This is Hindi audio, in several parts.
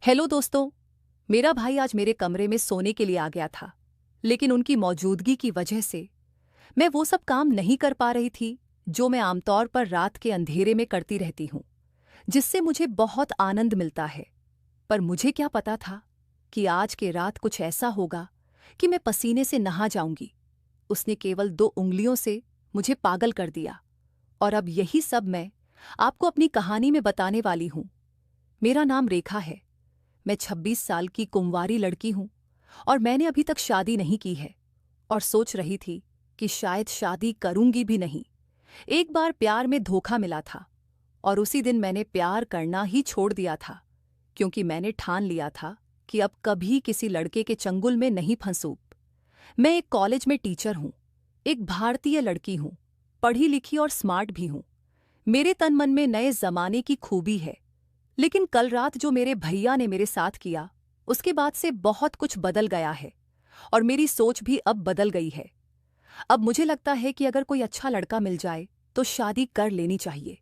हेलो दोस्तों। मेरा भाई आज मेरे कमरे में सोने के लिए आ गया था, लेकिन उनकी मौजूदगी की वजह से मैं वो सब काम नहीं कर पा रही थी जो मैं आमतौर पर रात के अंधेरे में करती रहती हूँ, जिससे मुझे बहुत आनंद मिलता है। पर मुझे क्या पता था कि आज के रात कुछ ऐसा होगा कि मैं पसीने से नहा जाऊंगी। उसने केवल 2 उंगलियों से मुझे पागल कर दिया, और अब यही सब मैं आपको अपनी कहानी में बताने वाली हूँ। मेरा नाम रेखा है। मैं 26 साल की कुंवारी लड़की हूं, और मैंने अभी तक शादी नहीं की है और सोच रही थी कि शायद शादी करूंगी भी नहीं। एक बार प्यार में धोखा मिला था, और उसी दिन मैंने प्यार करना ही छोड़ दिया था, क्योंकि मैंने ठान लिया था कि अब कभी किसी लड़के के चंगुल में नहीं फंसूं। मैं एक कॉलेज में टीचर हूं, एक भारतीय लड़की हूं, पढ़ी लिखी और स्मार्ट भी हूं। मेरे तन मन में नए जमाने की खूबी है। लेकिन कल रात जो मेरे भैया ने मेरे साथ किया, उसके बाद से बहुत कुछ बदल गया है, और मेरी सोच भी अब बदल गई है। अब मुझे लगता है कि अगर कोई अच्छा लड़का मिल जाए तो शादी कर लेनी चाहिए।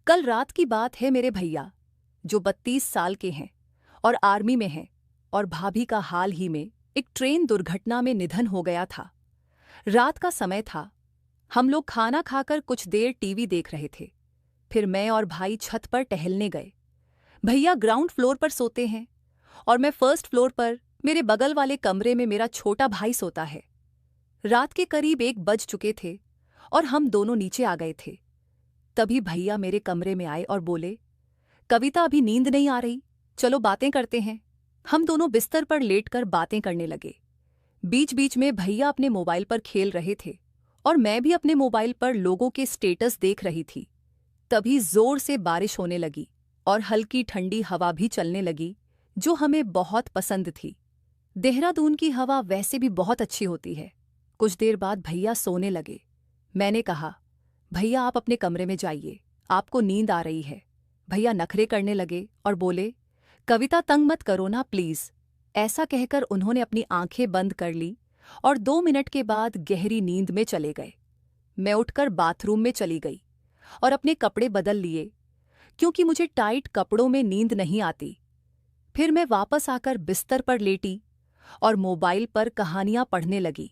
कल रात की बात है। मेरे भैया, जो 32 साल के हैं और आर्मी में हैं, और भाभी का हाल ही में एक ट्रेन दुर्घटना में निधन हो गया था। रात का समय था। हम लोग खाना खाकर कुछ देर टीवी देख रहे थे। फिर मैं और भाई छत पर टहलने गए। भैया ग्राउंड फ्लोर पर सोते हैं, और मैं फर्स्ट फ्लोर पर मेरे बगल वाले कमरे में मेरा छोटा भाई सोता है। रात के करीब 1 बज चुके थे, और हम दोनों नीचे आ गए थे। तभी भैया मेरे कमरे में आए और बोले, कविता, अभी नींद नहीं आ रही? चलो बातें करते हैं। हम दोनों बिस्तर पर लेटकर बातें करने लगे। बीच बीच में भैया अपने मोबाइल पर खेल रहे थे, और मैं भी अपने मोबाइल पर लोगों के स्टेटस देख रही थी। तभी जोर से बारिश होने लगी, और हल्की ठंडी हवा भी चलने लगी, जो हमें बहुत पसंद थी। देहरादून की हवा वैसे भी बहुत अच्छी होती है। कुछ देर बाद भैया सोने लगे। मैंने कहा, भैया आप अपने कमरे में जाइए, आपको नींद आ रही है। भैया नखरे करने लगे और बोले, कविता तंग मत करो ना प्लीज। ऐसा कहकर उन्होंने अपनी आंखें बंद कर ली, और 2 मिनट के बाद गहरी नींद में चले गए। मैं उठकर बाथरूम में चली गई और अपने कपड़े बदल लिए, क्योंकि मुझे टाइट कपड़ों में नींद नहीं आती। फिर मैं वापस आकर बिस्तर पर लेटी और मोबाइल पर कहानियां पढ़ने लगी।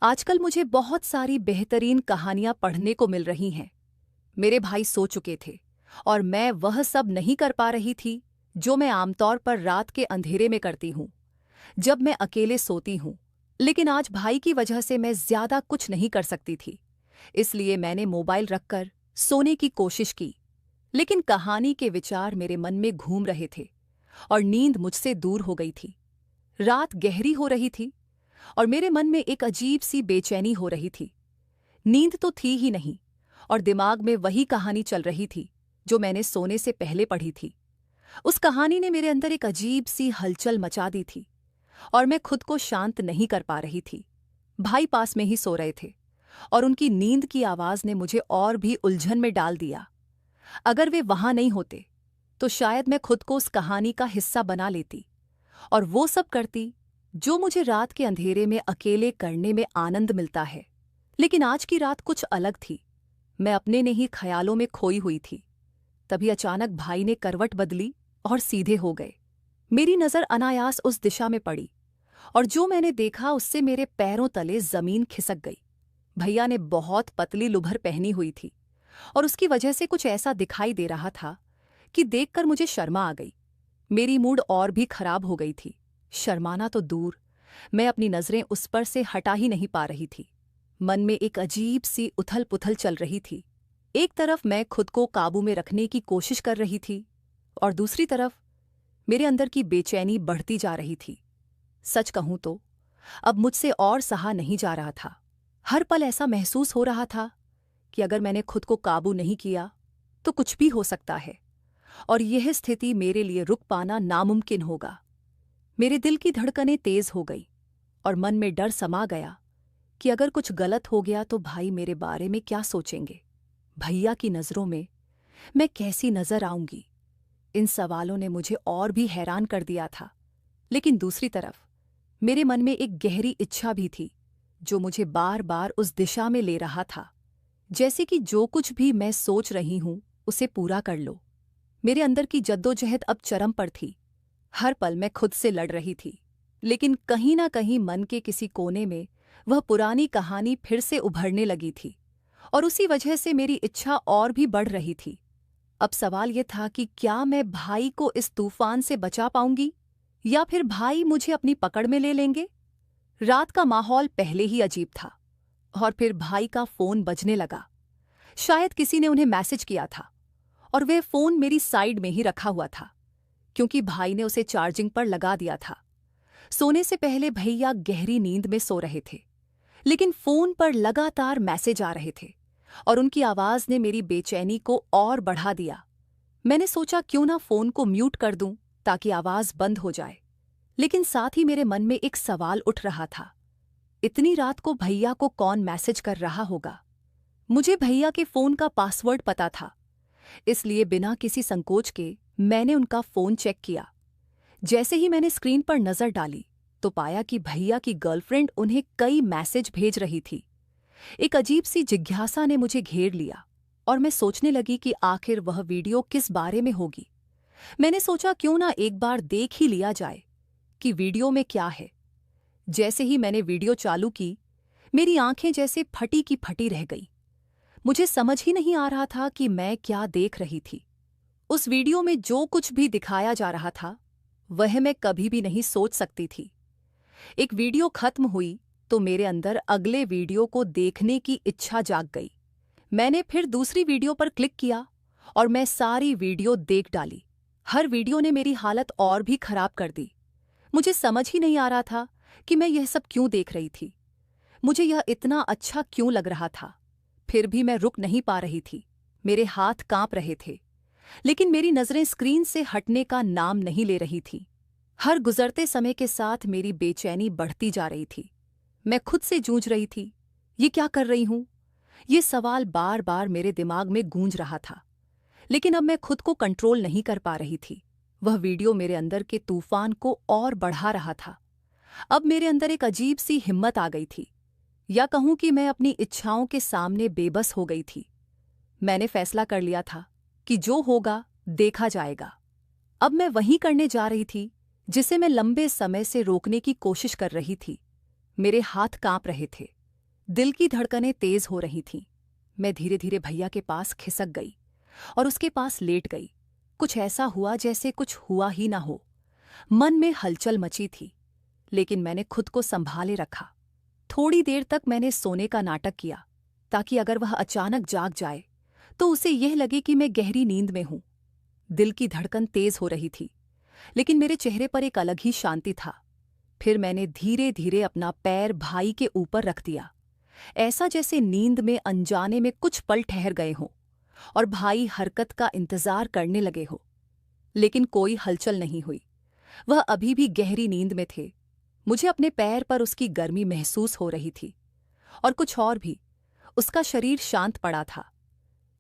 आजकल मुझे बहुत सारी बेहतरीन कहानियां पढ़ने को मिल रही हैं। मेरे भाई सो चुके थे, और मैं वह सब नहीं कर पा रही थी जो मैं आमतौर पर रात के अंधेरे में करती हूँ, जब मैं अकेले सोती हूँ। लेकिन आज भाई की वजह से मैं ज्यादा कुछ नहीं कर सकती थी, इसलिए मैंने मोबाइल रखकर सोने की कोशिश की। लेकिन कहानी के विचार मेरे मन में घूम रहे थे, और नींद मुझसे दूर हो गई थी। रात गहरी हो रही थी, और मेरे मन में एक अजीब सी बेचैनी हो रही थी। नींद तो थी ही नहीं, और दिमाग में वही कहानी चल रही थी जो मैंने सोने से पहले पढ़ी थी। उस कहानी ने मेरे अंदर एक अजीब सी हलचल मचा दी थी, और मैं खुद को शांत नहीं कर पा रही थी। भाई पास में ही सो रहे थे, और उनकी नींद की आवाज ने मुझे और भी उलझन में डाल दिया। अगर वे वहां नहीं होते तो शायद मैं खुद को उस कहानी का हिस्सा बना लेती, और वो सब करती जो मुझे रात के अंधेरे में अकेले करने में आनंद मिलता है। लेकिन आज की रात कुछ अलग थी। मैं अपने ने ही ख्यालों में खोई हुई थी। तभी अचानक भाई ने करवट बदली और सीधे हो गए। मेरी नज़र अनायास उस दिशा में पड़ी, और जो मैंने देखा उससे मेरे पैरों तले जमीन खिसक गई। भैया ने बहुत पतली लुभर पहनी हुई थी, और उसकी वजह से कुछ ऐसा दिखाई दे रहा था कि देखकर मुझे शर्मा आ गई। मेरी मूड और भी खराब हो गई थी। शर्माना तो दूर, मैं अपनी नजरें उस पर से हटा ही नहीं पा रही थी। मन में एक अजीब सी उथल पुथल चल रही थी। एक तरफ मैं खुद को काबू में रखने की कोशिश कर रही थी, और दूसरी तरफ मेरे अंदर की बेचैनी बढ़ती जा रही थी। सच कहूं तो अब मुझसे और सहा नहीं जा रहा था। हर पल ऐसा महसूस हो रहा था कि अगर मैंने खुद को काबू नहीं किया तो कुछ भी हो सकता है, और यह स्थिति मेरे लिए रुक पाना नामुमकिन होगा। मेरे दिल की धड़कनें तेज हो गई, और मन में डर समा गया कि अगर कुछ गलत हो गया तो भाई मेरे बारे में क्या सोचेंगे। भैया की नज़रों में मैं कैसी नजर आऊंगी? इन सवालों ने मुझे और भी हैरान कर दिया था। लेकिन दूसरी तरफ मेरे मन में एक गहरी इच्छा भी थी, जो मुझे बार बार उस दिशा में ले रहा था, जैसे कि जो कुछ भी मैं सोच रही हूं उसे पूरा कर लो। मेरे अंदर की जद्दोजहद अब चरम पर थी। हर पल मैं खुद से लड़ रही थी, लेकिन कहीं ना कहीं मन के किसी कोने में वह पुरानी कहानी फिर से उभरने लगी थी और उसी वजह से मेरी इच्छा और भी बढ़ रही थी। अब सवाल यह था कि क्या मैं भाई को इस तूफान से बचा पाऊंगी या फिर भाई मुझे अपनी पकड़ में ले लेंगे। रात का माहौल पहले ही अजीब था और फिर भाई का फोन बजने लगा। शायद किसी ने उन्हें मैसेज किया था और वह फोन मेरी साइड में ही रखा हुआ था, क्योंकि भाई ने उसे चार्जिंग पर लगा दिया था। सोने से पहले भैया गहरी नींद में सो रहे थे, लेकिन फोन पर लगातार मैसेज आ रहे थे और उनकी आवाज ने मेरी बेचैनी को और बढ़ा दिया। मैंने सोचा क्यों ना फोन को म्यूट कर दूं ताकि आवाज बंद हो जाए, लेकिन साथ ही मेरे मन में एक सवाल उठ रहा था, इतनी रात को भैया को कौन मैसेज कर रहा होगा। मुझे भैया के फोन का पासवर्ड पता था, इसलिए बिना किसी संकोच के मैंने उनका फोन चेक किया। जैसे ही मैंने स्क्रीन पर नजर डाली तो पाया कि भैया की गर्लफ्रेंड उन्हें कई मैसेज भेज रही थी। एक अजीब सी जिज्ञासा ने मुझे घेर लिया और मैं सोचने लगी कि आखिर वह वीडियो किस बारे में होगी। मैंने सोचा क्यों ना एक बार देख ही लिया जाए कि वीडियो में क्या है। जैसे ही मैंने वीडियो चालू की, मेरी आंखें जैसे फटी की फटी रह गई। मुझे समझ ही नहीं आ रहा था कि मैं क्या देख रही थी। उस वीडियो में जो कुछ भी दिखाया जा रहा था वह मैं कभी भी नहीं सोच सकती थी। एक वीडियो खत्म हुई तो मेरे अंदर अगले वीडियो को देखने की इच्छा जाग गई। मैंने फिर दूसरी वीडियो पर क्लिक किया और मैं सारी वीडियो देख डाली। हर वीडियो ने मेरी हालत और भी खराब कर दी। मुझे समझ ही नहीं आ रहा था कि मैं यह सब क्यों देख रही थी। मुझे यह इतना अच्छा क्यों लग रहा था। फिर भी मैं रुक नहीं पा रही थी। मेरे हाथ कांप रहे थे, लेकिन मेरी नजरें स्क्रीन से हटने का नाम नहीं ले रही थी। हर गुजरते समय के साथ मेरी बेचैनी बढ़ती जा रही थी। मैं खुद से जूझ रही थी, ये क्या कर रही हूं? ये सवाल बार बार मेरे दिमाग में गूंज रहा था, लेकिन अब मैं खुद को कंट्रोल नहीं कर पा रही थी। वह वीडियो मेरे अंदर के तूफान को और बढ़ा रहा था। अब मेरे अंदर एक अजीब सी हिम्मत आ गई थी, या कहूं कि मैं अपनी इच्छाओं के सामने बेबस हो गई थी। मैंने फैसला कर लिया था कि जो होगा देखा जाएगा। अब मैं वही करने जा रही थी जिसे मैं लंबे समय से रोकने की कोशिश कर रही थी। मेरे हाथ कांप रहे थे, दिल की धड़कनें तेज हो रही थीं। मैं धीरे धीरे भैया के पास खिसक गई और उसके पास लेट गई। कुछ ऐसा हुआ जैसे कुछ हुआ ही ना हो। मन में हलचल मची थी, लेकिन मैंने खुद को संभाले रखा। थोड़ी देर तक मैंने सोने का नाटक किया, ताकि अगर वह अचानक जाग जाए तो उसे यह लगे कि मैं गहरी नींद में हूं। दिल की धड़कन तेज हो रही थी, लेकिन मेरे चेहरे पर एक अलग ही शांति था। फिर मैंने धीरे धीरे अपना पैर भाई के ऊपर रख दिया, ऐसा जैसे नींद में अनजाने में कुछ पल ठहर गए हों और भाई हरकत का इंतजार करने लगे हो। लेकिन कोई हलचल नहीं हुई। वह अभी भी गहरी नींद में थे। मुझे अपने पैर पर उसकी गर्मी महसूस हो रही थी और कुछ और भी। उसका शरीर शांत पड़ा था,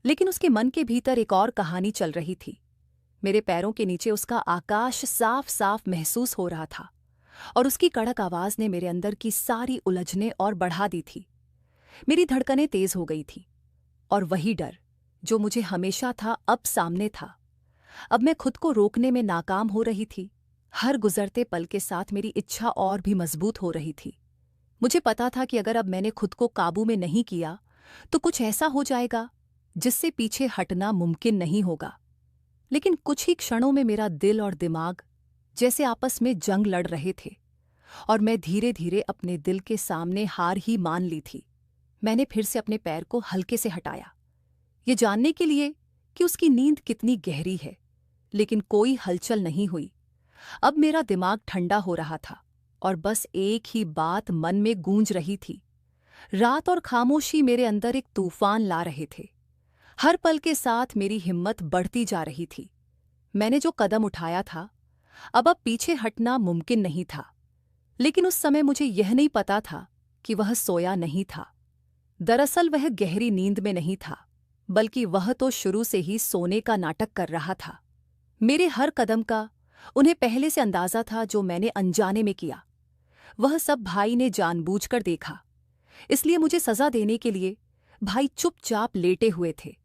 लेकिन उसके मन के भीतर एक और कहानी चल रही थी। मेरे पैरों के नीचे उसका आकाश साफ साफ महसूस हो रहा था और उसकी कड़क आवाज ने मेरे अंदर की सारी उलझनें और बढ़ा दी थी। मेरी धड़कनें तेज हो गई थी और वही डर जो मुझे हमेशा था अब सामने था। अब मैं खुद को रोकने में नाकाम हो रही थी। हर गुजरते पल के साथ मेरी इच्छा और भी मजबूत हो रही थी। मुझे पता था कि अगर अब मैंने खुद को काबू में नहीं किया तो कुछ ऐसा हो जाएगा जिससे पीछे हटना मुमकिन नहीं होगा। लेकिन कुछ ही क्षणों में मेरा दिल और दिमाग जैसे आपस में जंग लड़ रहे थे और मैं धीरे धीरे अपने दिल के सामने हार ही मान ली थी। मैंने फिर से अपने पैर को हल्के से हटाया, ये जानने के लिए कि उसकी नींद कितनी गहरी है, लेकिन कोई हलचल नहीं हुई। अब मेरा दिमाग ठंडा हो रहा था और बस एक ही बात मन में गूंज रही थी। रात और खामोशी मेरे अंदर एक तूफान ला रहे थे। हर पल के साथ मेरी हिम्मत बढ़ती जा रही थी। मैंने जो कदम उठाया था, अब पीछे हटना मुमकिन नहीं था। लेकिन उस समय मुझे यह नहीं पता था कि वह सोया नहीं था। दरअसल वह गहरी नींद में नहीं था, बल्कि वह तो शुरू से ही सोने का नाटक कर रहा था। मेरे हर कदम का उन्हें पहले से अंदाजा था, जो मैंने अनजाने में किया। वह सब भाई ने जानबूझकर देखा, इसलिए मुझे सजा देने के लिए भाई चुपचाप लेटे हुए थे।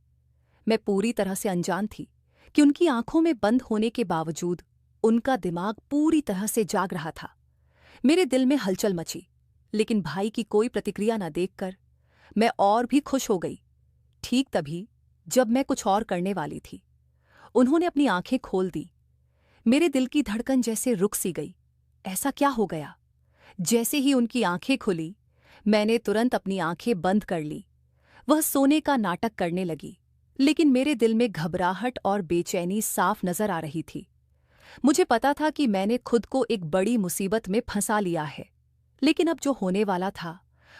मैं पूरी तरह से अनजान थी कि उनकी आंखों में बंद होने के बावजूद उनका दिमाग पूरी तरह से जाग रहा था। मेरे दिल में हलचल मची, लेकिन भाई की कोई प्रतिक्रिया न देखकर मैं और भी खुश हो गई। ठीक तभी, जब मैं कुछ और करने वाली थी, उन्होंने अपनी आंखें खोल दी। मेरे दिल की धड़कन जैसे रुक सी गई। ऐसा क्या हो गया? जैसे ही उनकी आंखें खुली, मैंने तुरंत अपनी आंखें बंद कर ली। वह सोने का नाटक करने लगी, लेकिन मेरे दिल में घबराहट और बेचैनी साफ नजर आ रही थी। मुझे पता था कि मैंने खुद को एक बड़ी मुसीबत में फंसा लिया है, लेकिन अब जो होने वाला था,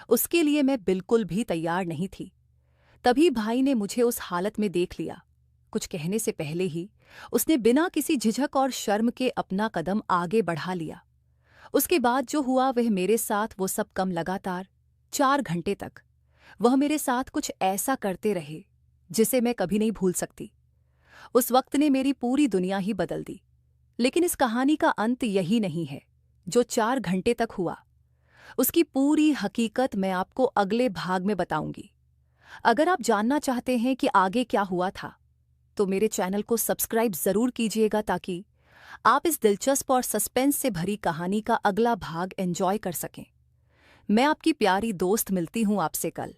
उसके लिए मैं बिल्कुल भी तैयार नहीं थी। तभी भाई ने मुझे उस हालत में देख लिया। कुछ कहने से पहले ही उसने बिना किसी झिझक और शर्म के अपना कदम आगे बढ़ा लिया। उसके बाद जो हुआ वह मेरे साथ वो सब कम लगातार 4 घंटे तक वह मेरे साथ कुछ ऐसा करते रहे जिसे मैं कभी नहीं भूल सकती। उस वक्त ने मेरी पूरी दुनिया ही बदल दी। लेकिन इस कहानी का अंत यही नहीं है। जो 4 घंटे तक हुआ, उसकी पूरी हकीकत मैं आपको अगले भाग में बताऊंगी। अगर आप जानना चाहते हैं कि आगे क्या हुआ था, तो मेरे चैनल को सब्सक्राइब जरूर कीजिएगा ताकि आप इस दिलचस्प और सस्पेंस से भरी कहानी का अगला भाग एंजॉय कर सकें। मैं आपकी प्यारी दोस्त मिलती हूं आपसे कल।